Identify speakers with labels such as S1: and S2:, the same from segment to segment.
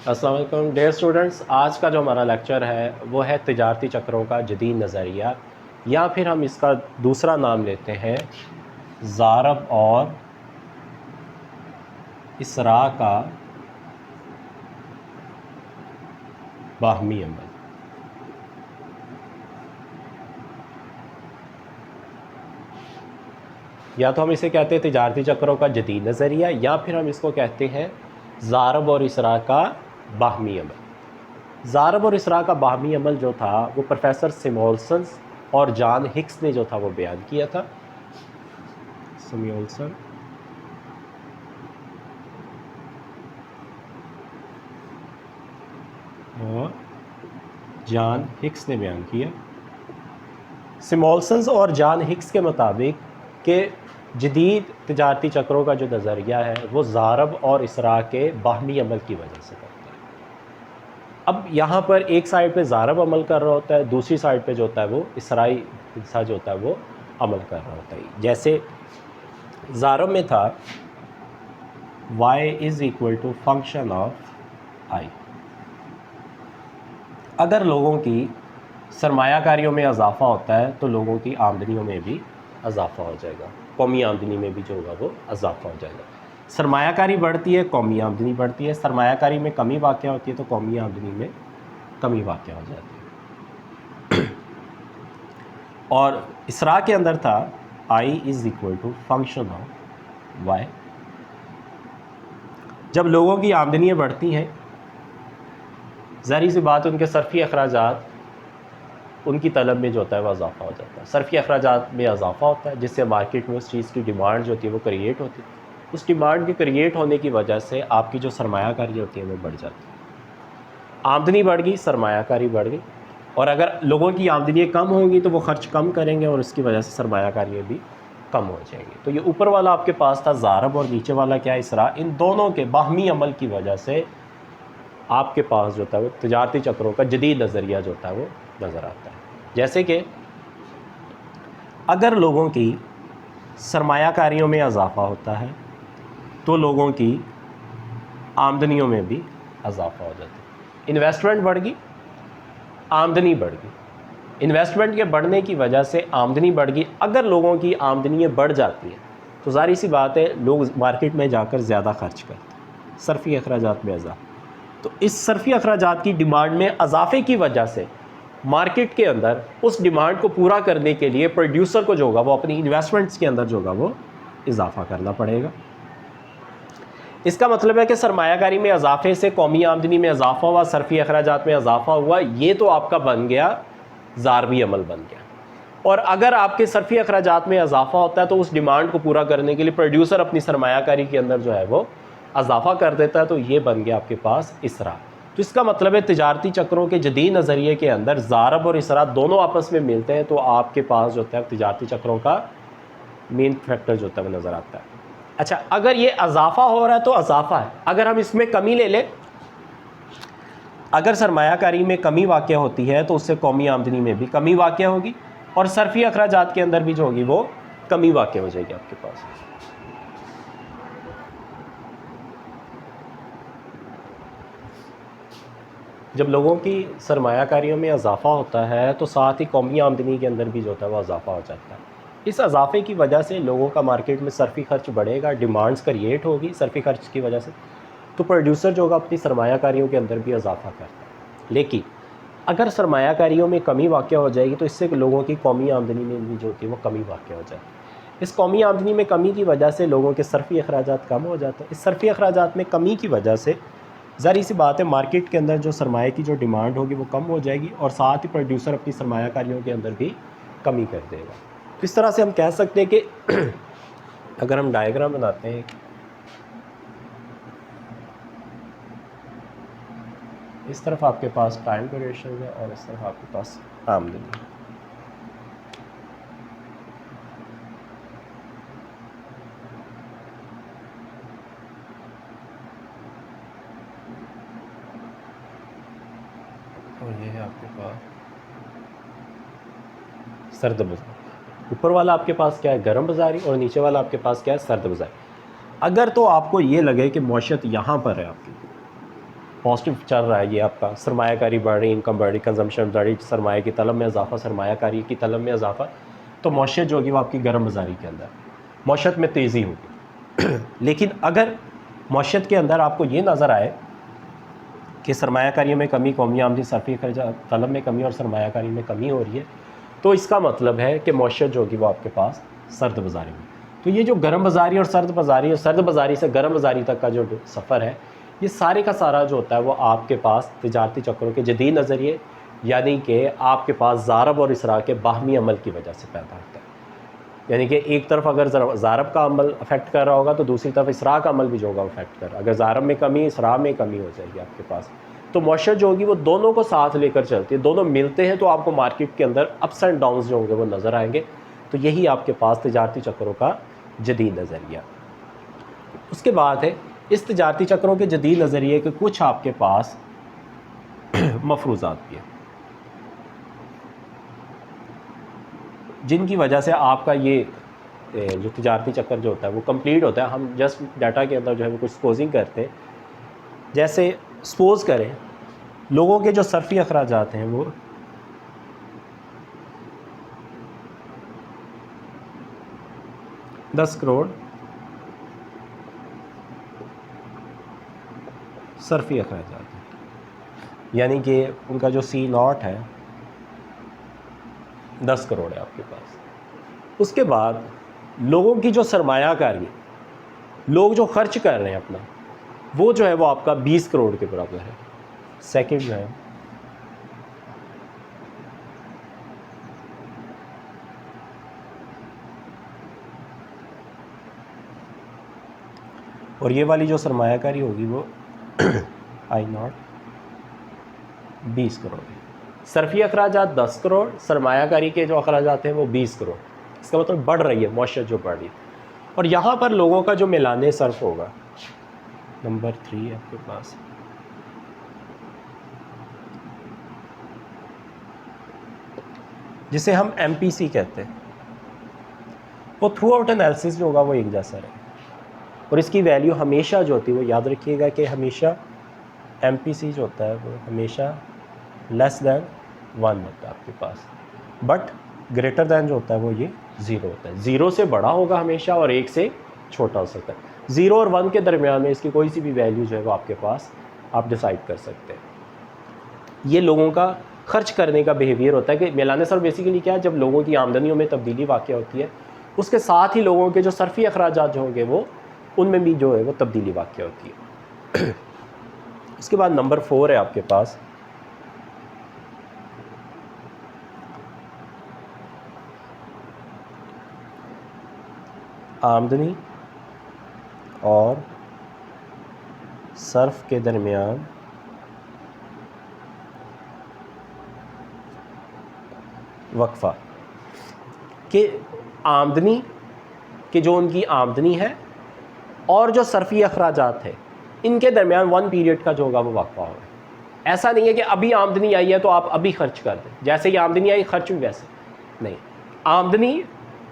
S1: अस्सलाम वालेकुम dear students, आज का जो हमारा लेक्चर है वो है तिजारती चक्रों का जदीद नज़रिया, या फिर हम इसका दूसरा नाम लेते हैं ज़ारब और इसरा का बाहमी अमल। या तो हम इसे कहते हैं तिजारती चक्रों का जदीद नज़रिया, या फिर हम इसको कहते हैं ज़ारब और इसरा का बाहमी अमल। ज़ारब और इसरा का बाहमी अमल जो था वो प्रोफेसर सिमोल्सन और जॉन हिक्स ने जो था वो बयान किया था। सिमोल्सन और जॉन हिक्स ने बयान किया। सिमोल्सन और जॉन हिक्स के मुताबिक कि जदीद तिजारती चक्रों का जो नज़रिया है वो ज़ारब और इसरा के बाहमी अमल की वजह से करता है। अब यहाँ पर एक साइड पे ज़ारब अमल कर रहा होता है, दूसरी साइड पे जो होता है वो इसराई हिस्सा जो होता है वो अमल कर रहा होता है। जैसे ज़ारब में था y = फंक्शन ऑफ i। अगर लोगों की सरमायाकारियों में इजाफ़ा होता है तो लोगों की आमदनियों में भी इजाफ़ा हो जाएगा, कौमी आमदनी में भी जो होगा वो इजाफ़ा हो जाएगा। सरमायाकारी बढ़ती है, कौमी आमदनी बढ़ती है। सरमायाकारी में कमी वाक़या होती है तो कौमी आमदनी में कमी वाक़या हो जाती है। और इसरा के अंदर था i = फंक्शन ऑफ y। जब लोगों की आमदनियाँ बढ़ती हैं, ज़ाहिर सी बात उनके सर्फ़ी अखराजात, उनकी तलब में जो होता है वह इजाफ़ा हो जाता है। सर्फ़ी अखराजात में इजाफ़ा होता है जिससे मार्केट में उस चीज़ की डिमांड जो होती है वो क्रिएट होती है। उस डिमांड के क्रिएट होने की वजह से आपकी जो सरमायाकारी होती है वो बढ़ जाती है। आमदनी बढ़ गई, सरमायाकारी बढ़ गई। और अगर लोगों की आमदनी कम होंगी तो वो ख़र्च कम करेंगे और इसकी वजह से सरमायाकारी भी कम हो जाएंगी। तो ये ऊपर वाला आपके पास था ज़ारब और नीचे वाला क्या, इसरा। इन दोनों के बाहमी अमल की वजह से आपके पास जो होता है वो तिजारती चक्रों का जदीद नज़रिया जो होता है वो नज़र आता है। जैसे कि अगर लोगों की सरमायाकारियों में इजाफ़ा होता है तो लोगों की आमदनियों में भी इजाफ़ा हो जाता है। इन्वेस्टमेंट बढ़ गई, आमदनी बढ़ गई। इन्वेस्टमेंट के बढ़ने की वजह से आमदनी बढ़ गई। अगर लोगों की आमदनियाँ बढ़ जाती हैं तो ज़ाहिर सी बात है लोग मार्केट में जाकर ज़्यादा खर्च करते हैं, सर्फ़ी अखराजात में इजाफ़ा। तो इस सर्फ़ी अखराजात की डिमांड में इजाफ़े की वजह से मार्केट के अंदर उस डिमांड को पूरा करने के लिए प्रोड्यूसर को जो होगा वो अपनी इन्वेस्टमेंट्स के अंदर जो होगा वो इजाफ़ा करना पड़ेगा। इसका मतलब है कि सरमायाकारी में इजाफे से कौमी आमदनी में इजाफा हुआ, सर्फ़ी अखराजात में इजाफा हुआ। ये तो आपका बन गया ज़ारबी अमल बन गया। और अगर आपके सर्फ़ी अखराजात में इजाफा होता है तो उस डिमांड को पूरा करने के लिए प्रोड्यूसर अपनी सरमायाकारी के अंदर जो है वो इजाफा कर देता है, तो ये बन गया आपके पास इसरा। तो इसका मतलब है तिजारती चक्रों के जदीद नज़रिए के अंदर ज़ारब और इसरा दोनों आपस में मिलते हैं तो आपके पास जो होता है तिजारती चक्रों का मेन फैक्टर जो होता है वो नज़र आता है। अच्छा, अगर ये इजाफा हो रहा है तो इजाफा है। अगर हम इसमें कमी ले लें, अगर सरमायाकारी में कमी वाक़या होती है तो उससे कौमी आमदनी में भी कमी वाक़या होगी और सर्फ़ी अखराजात के अंदर भी जो होगी वो कमी वाक़या हो जाएगी आपके पास। जब लोगों की सरमायाकारियों में इजाफा होता है तो साथ ही कौमी आमदनी के अंदर भी जो होता है वो इजाफा हो जाता है। इस इजाफे की वजह से लोगों का मार्केट में सर्फ़ी खर्च बढ़ेगा, डिमांड्स क्रिएट होगी सर्फ़ी खर्च की वजह से, तो प्रोड्यूसर जो होगा अपनी सरमायाकारियों के अंदर भी इजाफा करता है। लेकिन अगर सरमायाकारियों में कमी वाक़या हो जाएगी तो इससे लोगों की कौमी आमदनी में भी जो होती है वो कमी वाक़या हो जाएगी। इस कौमी आमदनी में कमी की वजह से लोगों के सर्फ़ी अखराजात कम हो जाते हैं। इस सर्फ़ी अखराजात में कमी की वजह से ज़ाहिर सी बात है मार्केट के अंदर जो सरमाए की जो डिमांड होगी वो कम हो जाएगी और साथ ही प्रोड्यूसर अपनी सरमायाकारियों के अंदर भी कमी कर देगा। तो इस तरह से हम कह सकते हैं कि अगर हम डायग्राम बनाते हैं, इस तरफ आपके पास टाइम ड्यूरेशन है और इस तरफ आपके पास आमदनी है। और ये है आपके पास सर्द बाज़ार। ऊपर वाला आपके पास क्या है, गर्म बाज़ारी, और नीचे वाला आपके पास क्या है, सर्द बाज़ारी। अगर तो आपको ये लगे कि मौशत यहाँ पर है आपकी, पॉजिटिव चल रहा है ये आपका, सरमायाकारी बढ़ रही, इनकम बढ़ रही, कंजम्पशन बढ़ रही, सरमाए की तलब में इजाफा, सरमायाकारी की तलब में इजाफा, तो मौशियत जो होगी वो आपकी गर्म बाज़ारी के अंदर, मौशियत में तेज़ी होगी। लेकिन अगर मौशियत के अंदर आपको ये नज़र आए कि सरमायाकारी में कमी, कौमी आमदनी, सरफी खर्चा, तलब में कमी और सरमायाकारी में कमी हो रही है, तो इसका मतलब है कि मौशियत जो होगी वो आपके पास सर्द बाज़ारी में। तो ये जो गर्म बाज़ारी और सर्द बाज़ारी, और सर्द बाज़ारी से गर्म बाज़ारी तक का जो सफ़र है, ये सारे का सारा जो होता है वो आपके पास तिजारती चक्रों के जदीद नज़रिए, यानी कि आपके पास ज़ारब और इसरा के बाहमी अमल की वजह से पैदा होता है। यानी कि एक तरफ अगर ज़ारब का अमल अफेक्ट कर रहा होगा तो दूसरी तरफ इसरा का अमल भी जो होगा अफेक्ट कर रहा है। अगर ज़ारब में कमी, इसरा में कमी हो जाएगी आपके पास, तो मौशियत जो होगी वो दोनों को साथ लेकर चलती है। दोनों मिलते हैं तो आपको मार्केट के अंदर अप्स एंड डाउन्स जो होंगे वो नज़र आएंगे। तो यही आपके पास तिजारती चक्रों का जदीद नज़रिया। उसके बाद है इस तिजारती चक्रों के जदीद नज़रिए के कुछ आपके पास मफरूज़ात भी हैं, जिनकी वजह से आपका ये जो तिजारती चक्कर जो होता है वो कंप्लीट होता है। हम जस्ट डाटा के अंदर जो है वो कुछ सपोजिंग करते हैं। जैसे सपोज़ करें लोगों के जो सर्फी अखराजात हैं वो 10 करोड़ सर्फी अखराजात हैं, यानी कि उनका जो C0 है 10 करोड़ है आपके पास। उसके बाद लोगों की जो सरमायाकारी, लोग जो खर्च कर रहे हैं अपना, वो जो है वो आपका 20 करोड़ के बराबर है। सेकंड जो है और ये वाली जो सरमायाकारी होगी वो I0 20 करोड़ है। सर्फी अखराजात 10 करोड़, सरमायाकारी के जो अखराजात हैं वो 20 करोड़। इसका मतलब बढ़ रही है मौशियत जो बढ़ रही है। और यहाँ पर लोगों का जो मिलाने सर्फ होगा, नंबर 3 है आपके पास, जिसे हम MPC कहते हैं, वो थ्रू आउट एनालिसिस जो होगा वो एक जैसा रहेगा। और इसकी वैल्यू हमेशा जो होती है वो याद रखिएगा कि हमेशा MPC जो होता है वो हमेशा लेस दैन 1 होता है आपके पास, बट ग्रेटर दैन जो होता है वो ये 0 होता है। 0 से बड़ा होगा हमेशा और 1 से छोटा हो सकता है। 0 और 1 के दरमियान में इसकी कोई सी भी वैल्यू जो है वो आपके पास आप डिसाइड कर सकते हैं। ये लोगों का खर्च करने का बिहेवियर होता है कि मिलाने सर बेसिकली क्या है, जब लोगों की आमदनियों में तब्दीली वाक़या होती है उसके साथ ही लोगों के जो सर्फी अखराजात जो होंगे वो उनमें भी जो है वो तब्दीली वाक़या होती है। उसके बाद नंबर 4 है आपके पास आमदनी और सर्फ के दरमियान वक्फा, कि आमदनी कि जो उनकी आमदनी है और जो सर्फी अखराजात है इनके दरमियान 1 पीरियड का जो होगा वो वक्फा होगा। ऐसा नहीं है कि अभी आमदनी आई है तो आप अभी खर्च कर दें, जैसे ही आमदनी आई खर्च भी वैसे नहीं। आमदनी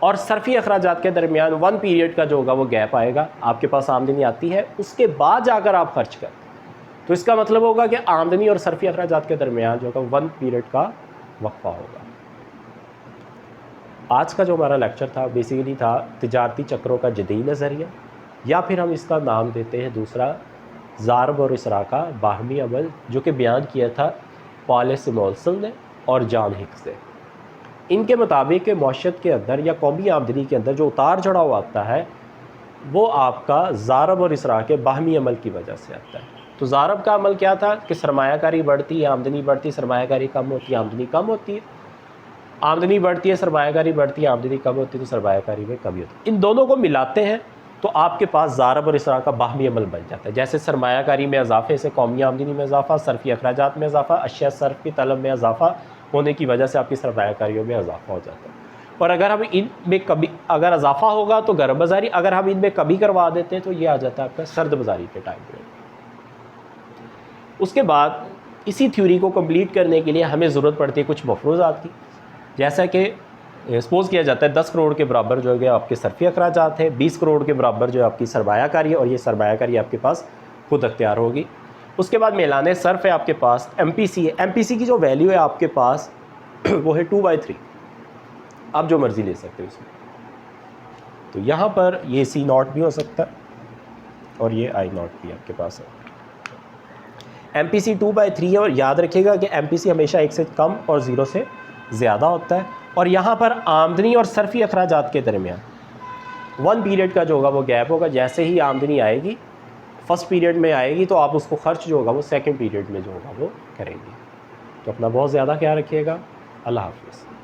S1: और सर्फी अखराजात के दरमियान 1 पीरियड का जो होगा वो गैप आएगा। आपके पास आमदनी आती है उसके बाद जाकर आप खर्च करते, तो इसका मतलब होगा कि आमदनी और सर्फी अखराजात के दरमियान जो होगा 1 पीरियड का वक्फा होगा। आज का जो हमारा लेक्चर था बेसिकली था तिजारती चक्रों का जदीद नज़रिया, या फिर हम इसका नाम देते हैं दूसरा ज़ारब और इसरा का बाहमी अमल, जो कि बयान किया था पॉल सिमोल्सन ने और जॉन हिक्स ने। इनके मुताबिक मौशियत के अंदर या कौमी आमदनी के अंदर जो उतार चढ़ाव आता है वो आपका ज़ारब और इसरा के बाहमी अमल की वजह से आता है। तो ज़ारब का अमल क्या था कि सरमायाकारी बढ़ती है, आमदनी बढ़ती, सरमायाकारी कम होती है, आमदनी कम होती है, आमदनी बढ़ती है, सरमायाकारी बढ़ती है, आमदनी कम होती है, तो सरमायाकारी में कमी होती है। इन दोनों को मिलाते हैं तो आपके पास ज़ारब और इसरा का बाहमी अमल बन जाता है। जैसे सरमायाकारी में इजाफे से कौमी आमदनी में इजाफा, सर्फी अखराजात में इजाफा, अशिया सर्फ की तलब में इजाफा होने की वजह से आपकी सरमायाकारियों में इजाफा हो जाता है। और अगर हम इनमें कभी अगर इजाफा होगा तो गर्म बाज़ारी, अगर हम इनमें कभी करवा देते हैं तो ये आ जाता है आपका सर्द बाज़ारी के टाइम पे। उसके बाद इसी थ्योरी को कंप्लीट करने के लिए हमें ज़रूरत पड़ती है कुछ मफरूज़ात की, जैसा कि सपोज़ किया जाता है 10 करोड़ के बराबर जो है आपके सर्फी अखराजात है, 20 करोड़ के बराबर जो है आपकी सरमायाकारी है, और ये सरमायाकारी आपके पास खुद अख्तियार होगी। उसके बाद मेलान सर्फ है आपके पास, MPC है। MPC की जो वैल्यू है आपके पास वो है 2/3, आप जो मर्ज़ी ले सकते हो इसमें। तो यहाँ पर ये C0 भी हो सकता है और ये I0 भी आपके पास है। MPC 2/3 है और याद रखिएगा कि MPC हमेशा 1 से कम और 0 से ज़्यादा होता है। और यहाँ पर आमदनी और सरफी अखराजात के दरमियान 1 पीरियड का जो होगा वो गैप होगा। जैसे ही आमदनी आएगी फर्स्ट पीरियड में आएगी तो आप उसको खर्च जो होगा वो सेकंड पीरियड में जो होगा वो करेंगे। तो अपना बहुत ज़्यादा ख्याल रखिएगा। अल्लाह हाफ़िज़।